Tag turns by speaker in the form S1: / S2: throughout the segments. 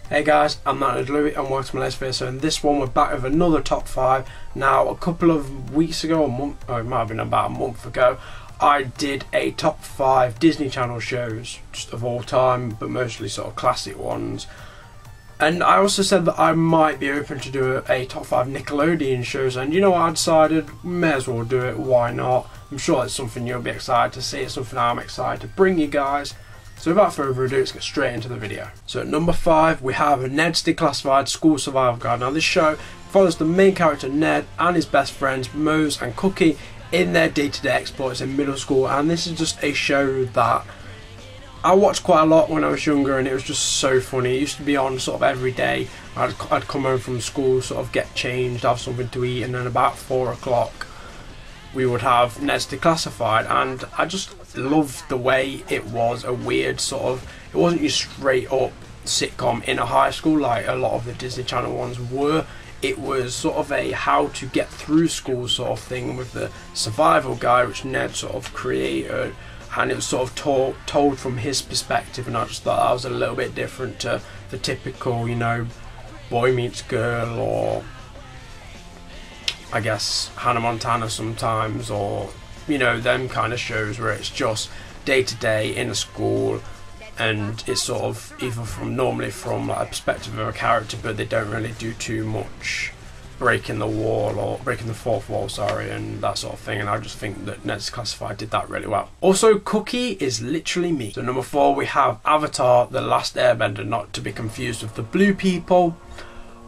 S1: Hey guys, I'm Nickelodeon and welcome to my latest video. So in this one we're back with another top 5. Now a couple of weeks ago, it might have been about a month ago, I did a top 5 Disney Channel shows, just of all time, but mostly sort of classic ones. And I also said that I might be open to do a top 5 Nickelodeon shows, and you know what, I decided, may as well do it, why not? I'm sure it's something you'll be excited to see, it's something I'm excited to bring you guys. So without further ado, let's get straight into the video. So at number 5, we have Ned's Declassified School Survival Guide. Now this show follows the main character Ned and his best friends Mose and Cookie in their day-to-day exploits in middle school, and this is just a show that I watched quite a lot when I was younger, and it was just so funny. It used to be on sort of every day. I'd come home from school, sort of get changed, have something to eat, and then about 4 o'clock we would have Ned's Declassified, and I just loved the way it was a weird sort of, it wasn't your straight up sitcom in a high school like a lot of the Disney Channel ones were. It was sort of a how to get through school sort of thing with the survival guide which Ned sort of created, and it was sort of told from his perspective, and I just thought that was a little bit different to the typical, you know, boy meets girl, or I guess Hannah Montana sometimes, or you know, them kind of shows where it's just day to day in a school, and it's sort of either normally from like a perspective of a character, but they don't really do too much breaking the wall or breaking the fourth wall, sorry, and that sort of thing. And I just think that Ned's Declassified did that really well. Also, Cookie is literally me. So number 4, we have Avatar: The Last Airbender, not to be confused with the Blue People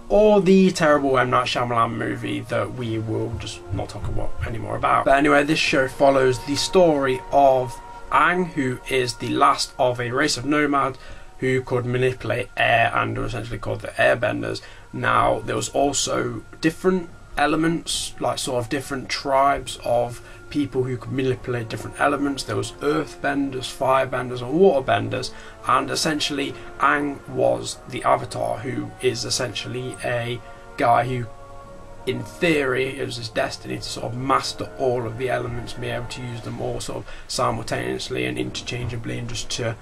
S1: or the terrible M. Night Shyamalan movie that we will just not talk about anymore about. But anyway, this show follows the story of Aang, who is the last of a race of nomads who could manipulate air and are essentially called the Airbenders. Now, there was also different elements, like sort of different tribes of people who could manipulate different elements. There was earthbenders, firebenders and waterbenders, and essentially Aang was the Avatar, who is essentially a guy who, in theory, it was his destiny to sort of master all of the elements and be able to use them all sort of simultaneously and interchangeably, and just to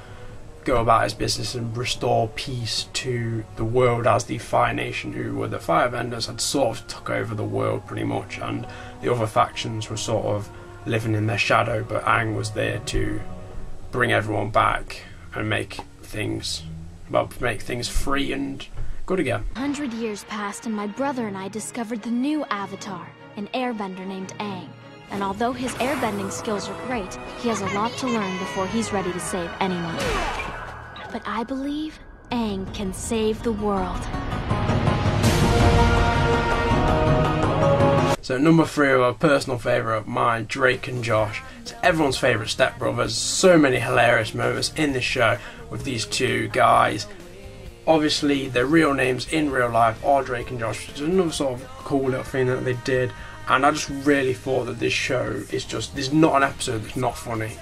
S1: go about his business and restore peace to the world, as the Fire Nation, who were the firebenders, had sort of took over the world pretty much, and the other factions were sort of living in their shadow, but Aang was there to bring everyone back and make things free and good again.
S2: 100 years passed and my brother and I discovered the new Avatar, an airbender named Aang. And although his airbending skills are great, he has a lot to learn before he's ready to save anyone. But I believe Aang can save the world.
S1: So number 3, a personal favourite of mine, Drake and Josh. It's everyone's favourite stepbrothers. So many hilarious moments in this show with these two guys. Obviously their real names in real life are Drake and Josh, which is another sort of cool little thing that they did. And I just really thought that this show is just, there's not an episode that's not funny.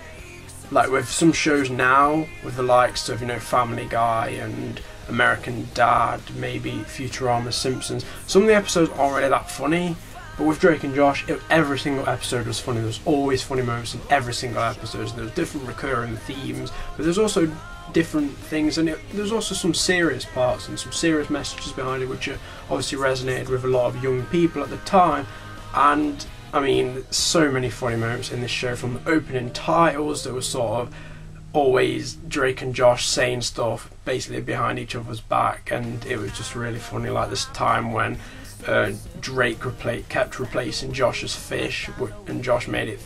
S1: Like with some shows now, with the likes of, you know, Family Guy and American Dad, maybe Futurama, Simpsons, some of the episodes aren't really that funny. But with Drake and Josh, every single episode was funny. There was always funny moments in every single episode. There was different recurring themes, but there's also different things, and there's also some serious parts and some serious messages behind it, which obviously resonated with a lot of young people at the time. And I mean, so many funny moments in this show. From the opening titles, there was sort of always Drake and Josh saying stuff basically behind each other's back, and it was just really funny. Like this time when Drake kept replacing Josh's fish, and Josh made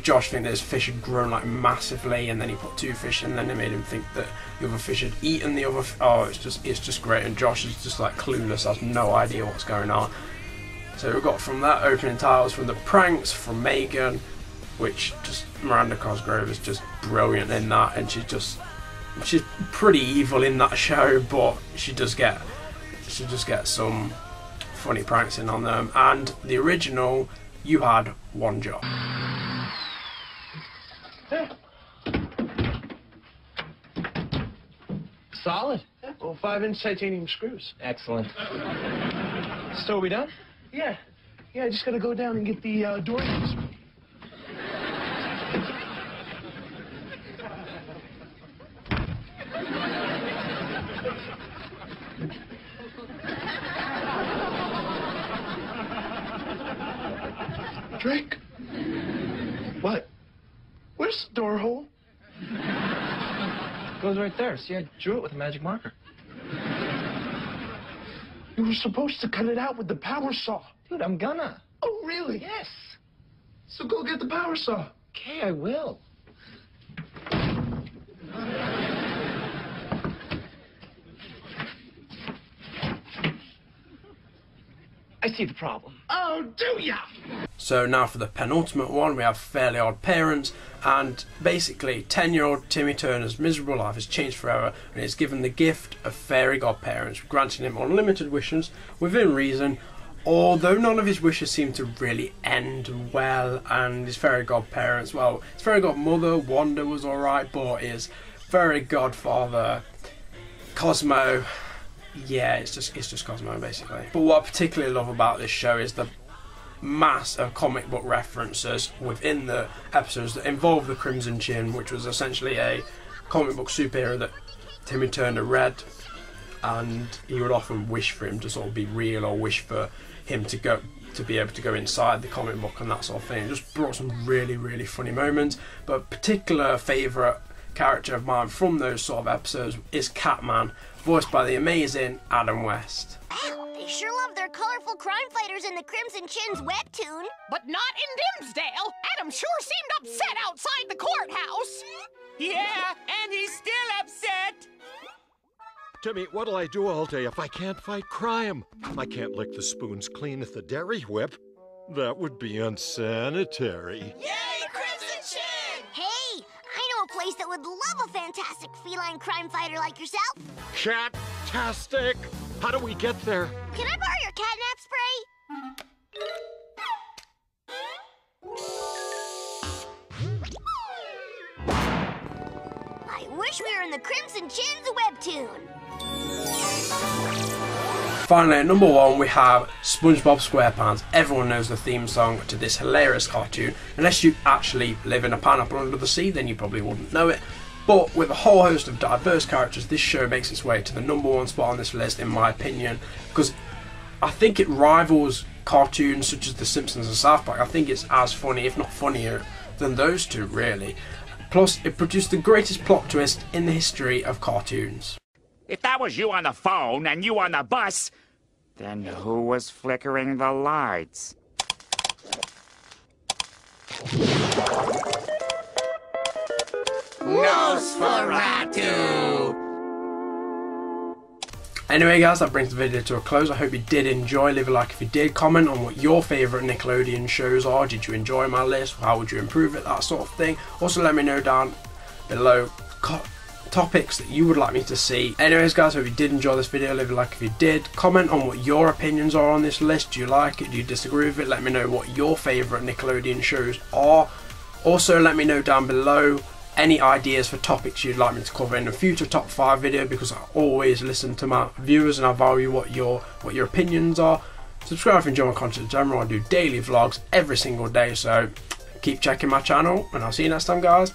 S1: Josh think that his fish had grown like massively, and then he put 2 fish in, and then it made him think that the other fish had eaten the other. Oh, it's just great, and Josh is just like clueless, has no idea what's going on. So we got from that opening titles, from the pranks from Megan, which just Miranda Cosgrove is just brilliant in that, and she's pretty evil in that show, but she just get some funny pranks in on them. And the original, You Had One Job.
S3: Solid.
S4: Yeah, well, 5-inch titanium screws.
S3: Excellent. So are we done?
S4: Yeah. Yeah, I just gotta go down and get the door names. Drake? What? Where's the door hole?
S3: Goes right there. See, I drew it with a magic marker.
S4: You were supposed to cut it out with the power saw.
S3: Dude, I'm gonna.
S4: Oh, really?
S3: Yes.
S4: So go get the power saw.
S3: Okay, I will. I see the problem.
S4: Oh, do ya?
S1: So now for the penultimate one, we have Fairly Odd Parents, and basically 10-year-old Timmy Turner's miserable life has changed forever and is given the gift of fairy godparents, granting him unlimited wishes within reason, although none of his wishes seem to really end well. And his fairy godparents, well, his fairy godmother Wanda was alright, but his fairy godfather Cosmo, yeah, it's just Cosmo basically. But what I particularly love about this show is the mass of comic book references within the episodes that involve the Crimson Chin, which was essentially a comic book superhero that Timmy Turner read, and he would often wish for him to sort of be real, or wish for him to be able to go inside the comic book and that sort of thing. It just brought some really, really funny moments. But a particular favourite character of mine from those sort of episodes is Catman, voiced by the amazing Adam West.
S5: They sure love their colorful crime fighters in the Crimson Chin's webtoon.
S6: But not in Dimsdale. Adam sure seemed upset outside the courthouse. Yeah, and he's still upset.
S7: Timmy, what'll I do all day if I can't fight crime? I can't lick the spoons clean at the dairy whip. That would be unsanitary.
S6: Yay, Crimson Chin!
S5: Hey, I know a place that would love a fantastic feline crime fighter like yourself.
S7: Cat-tastic! How do we get there?
S5: Can I borrow your catnap spray? I wish we were in the Crimson Chin's webtoon.
S1: Finally, at number 1, we have SpongeBob SquarePants. Everyone knows the theme song to this hilarious cartoon. Unless you actually live in a pineapple under the sea, then you probably wouldn't know it. But with a whole host of diverse characters, this show makes its way to the number 1 spot on this list, in my opinion, because I think it rivals cartoons such as The Simpsons and South Park. I think it's as funny, if not funnier, than those two, really. Plus, it produced the greatest plot twist in the history of cartoons.
S8: If that was you on the phone and you on the bus, then who was flickering the lights? Nosferatu!
S1: Anyway guys, that brings the video to a close. I hope you did enjoy. Leave a like if you did. Comment on what your favourite Nickelodeon shows are. Did you enjoy my list? How would you improve it? That sort of thing. Also let me know down below topics that you would like me to see. Anyways guys, hope you did enjoy this video. Leave a like if you did. Comment on what your opinions are on this list. Do you like it? Do you disagree with it? Let me know what your favourite Nickelodeon shows are. Also let me know down below any ideas for topics you'd like me to cover in a future top 5 video, because I always listen to my viewers and I value what your opinions are. Subscribe if you enjoy my content in general. I do daily vlogs every single day, so keep checking my channel and I'll see you next time guys.